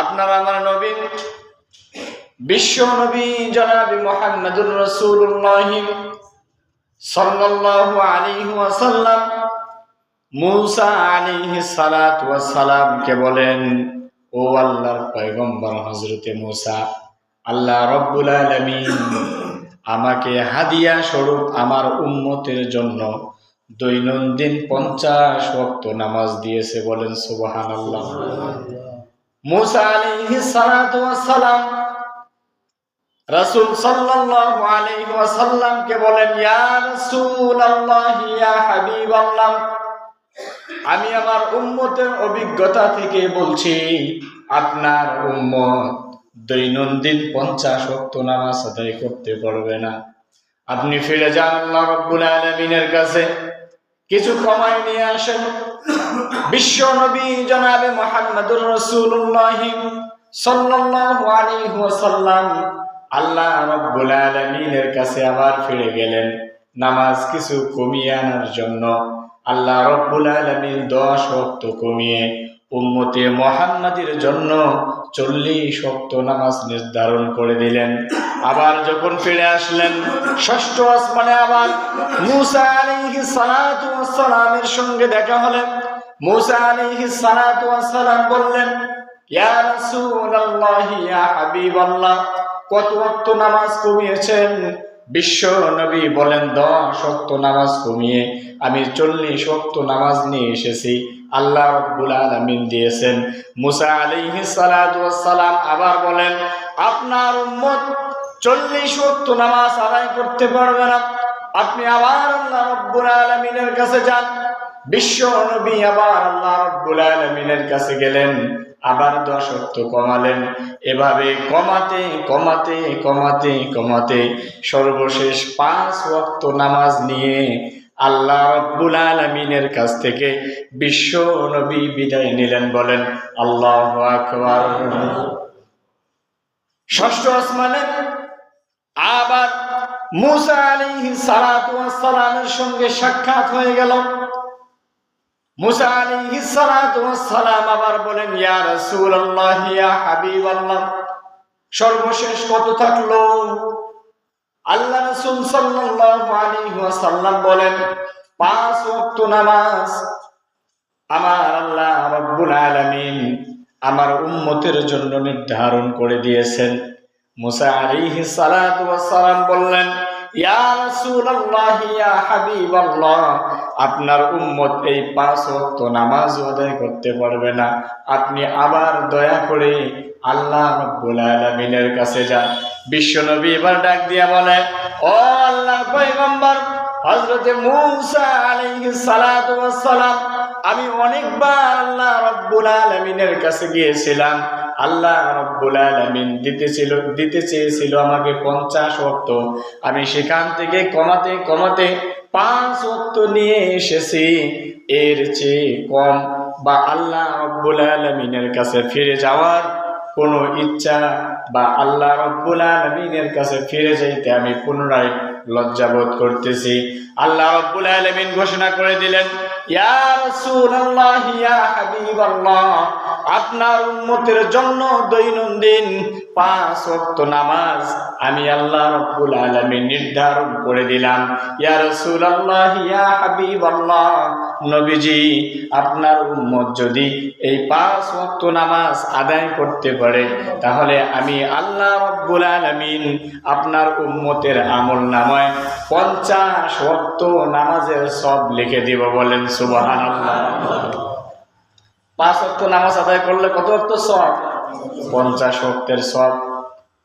আপনার আমার নবী বিশ্ব নবী জনাব মুহাম্মদুর রাসূলুল্লাহ সাল্লাল্লাহু আলাইহি ওয়াসাল্লাম মূসা আলাইহিস সালাতু ওয়াস সালাম কে বলেন, ও আল্লাহর পয়গম্বর হযরতে মূসা, আল্লাহ রাব্বুল আলামিন আমাকে হাদিয়া স্বরূপ আমার উম্মতের জন্য দৈনন্দিন 50 ওয়াক্ত নামাজ দিয়েছে। বলেন সুবহানাল্লাহ। মূসা আলাইহিস সালাতু ওয়াস সালাম রাসূল সাল্লাল্লাহু আলাইহি ওয়াসাল্লাম কে বলেন, ইয়া রাসূলুল্লাহ, ইয়া হাবিবাল্লাহ, আমি আমার উম্মতের অভিজ্ঞতা থেকে বলছি, আপনার উম্মত দৈনন্দিন 50 ওয়াক্ত নামাজ আদায় করতে পারবে না। আপনি ফিরে যান আল্লাহ রাব্বুল আলামিনের কাছে, কিছু কমায় নিয়ে আসেন। বিশ্ব নবী জনাবে মুহাম্মদুর রাসূলুল্লাহ সাল্লাল্লাহু আলাইহি ওয়াসাল্লাম আল্লাহ রাব্বুল আলামিনের কাছে আবার ফিরে গেলেন নামাজ কিছু কমিয়ে আনার জন্য। আল্লাহ রাব্বুল আলামিন 10 ওয়াক্ত কমিয়ে উম্মতে মুহাম্মাদের জন্য 40 ওয়াক্ত নামাজ নির্ধারণ করে দিলেন। আবার যখন ফিরে আসলেন ষষ্ঠ আসমানে, আবার মূসা আলাইহিস সালাতু ওয়াস সালামের সঙ্গে দেখা হলেন। মূসা আলাইহিস সালাতু ওয়াস সালাম বললেন, ইয়া রাসূলুল্লাহ, ইয়া হাবিবাল্লাহ, কত ওয়াক্ত নামাজ কমিয়েছেন? বিশ্ব নবী বলেন, 10 ওয়াক্ত নামাজ কমিয়ে আমি 40 ওয়াক্ত নামাজ নিয়ে এসেছি। আল্লাহ রাব্বুল আলামিন দিয়েছেন। মূসা আলাইহিস সালাতু ওয়াস সালাম আবার বলেন, আপনার উম্মত 40 ওয়াক্ত নামাজ আদায় করতে পারবে না, আপনি আবার আল্লাহ রাব্বুল আলামিনের কাছে যান। বিশ্ব নবী আবার আল্লাহ রাব্বুল আলামিনের কাছে গেলেন, আবার 10 ওয়াক্ত কমালেন। এভাবে কমাতে কমাতে কমাতে কমাতে সর্বশেষ 5 ওয়াক্ত নামাজ নিয়ে আল্লাহ রাব্বুল আলামিনের কাছ থেকে বিশ্ব নবী বিদায় নিলেন। বলেন আল্লাহু আকবার। ষষ্ঠ আসমানে আবার মূসা আলাইহিস সালাতু ওয়াস সালামের সঙ্গে সাক্ষাৎ হয়ে গেল। মূসা আলাইহিস সালাতু ওয়াস সালাম আবার বলেন, ইয়া রাসূলুল্লাহ, ইয়া হাবিবাল্লাহ, সর্বশেষ কত থাকলো? আল্লাহ রাসূল সাল্লাল্লাহু আলাইহি ওয়াসাল্লাম বলেন, 5 ওয়াক্ত নামাজ আমার আল্লাহ রাব্বুল আলামিন আমার উম্মতের জন্য নির্ধারণ করে দিয়েছেন। মূসা আলাইহিস সালাতু ওয়াস সালাম বললেন, ইয়া রাসূলুল্লাহ, ইয়া হাবিবাল্লাহ, আপনার উম্মত এই 5 ওয়াক্ত নামাজ আদায় করতে পারবে না, আপনি আবার দয়া করে আল্লাহ রাব্বুল আলামিনের কাছে যান। বিশ্বনবী এবার ডাক দিয়া বলে, ও আল্লাহর পয়গম্বর হযরতে মূসা আলাইহিস সালাতু ওয়াস সালাম, আমি অনেকবার আল্লাহ রাব্বুল আলামিনের কাছে গিয়েছিলাম। আল্লাহ রাব্বুল আলামিন দিতে চেয়েছিল আমাকে 50 ওয়াক্ত, আমি সেখান থেকে কমাতে কমাতে 5 ওয়াক্ত নিয়ে এসেছি। এর চেয়ে কম বা আল্লাহ রাব্বুল আলামিনের কাছে ফিরে যাওয়ার কোনো ইচ্ছা বা আল্লাহ রাব্বুল আলামিনের কাছে ফিরে যাইতে আমি পুনরায় লজ্জাবোধ করতেছি। আল্লাহ রাব্বুল আলামিন ঘোষণা করে দিলেন, ইয়া রাসূলুল্লাহ, ইয়া হাবিবাল্লাহ, আপনার উম্মতের জন্য দৈনন্দিন 5 ওয়াক্ত নামাজ আমি আল্লাহ রাব্বুল আলামিন নির্ধারণ করে দিলাম। ইয়া রাসূলুল্লাহ, ইয়া হাবিবাল্লাহ, নবীজি, আপনার উম্মত যদি এই 5 ওয়াক্ত নামাজ আদায় করতে পারে, তাহলে আমি আল্লাহ রাব্বুল আলামিন আপনার উম্মতের আমলনামায় 50 ওয়াক্ত নামাজের সব লিখে দিব। বলেন সুবহানাল্লাহ। 5 ওয়াক্ত নামাজ আদায় করলে কত ওয়াক্ত সব? 50 ওয়াক্তের সব।